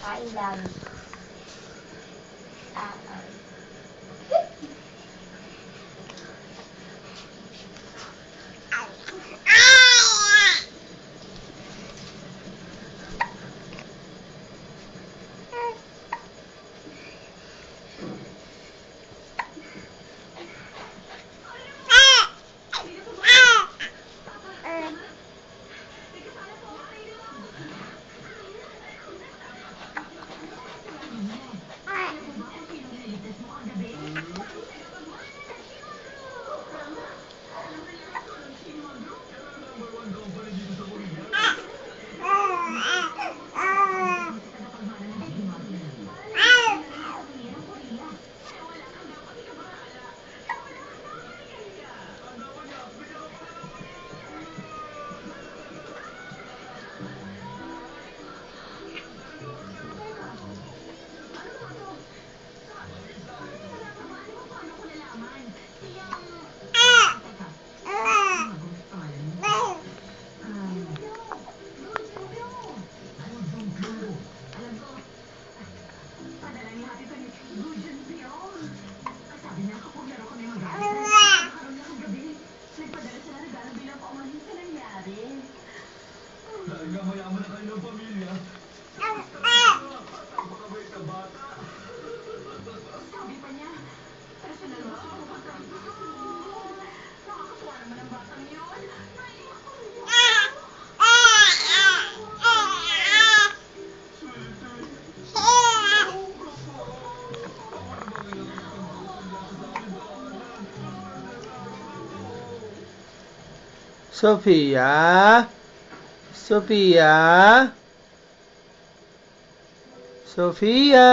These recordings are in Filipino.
Kain lang. Talaga mayaman na kayo ng pamilya. Napakabait na bata. Sabi pa niya, personal ba ako nakakatuwa naman ang batang yun. Naiiyak ko rin yun. Sophia? Sophia? Sophia?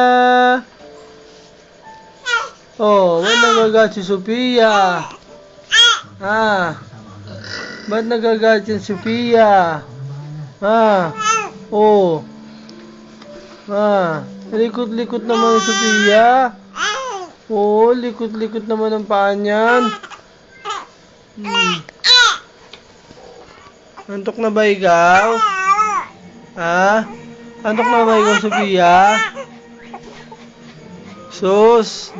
Oh, ba't nagagat si Sophia? Ba't nagagat si Sophia? Oh. Likot-likot naman si Sophia. Oh, likot-likot naman ang paa niyan. Antok na ba ikaw? Antok na ba ikaw, Sophia? Sus!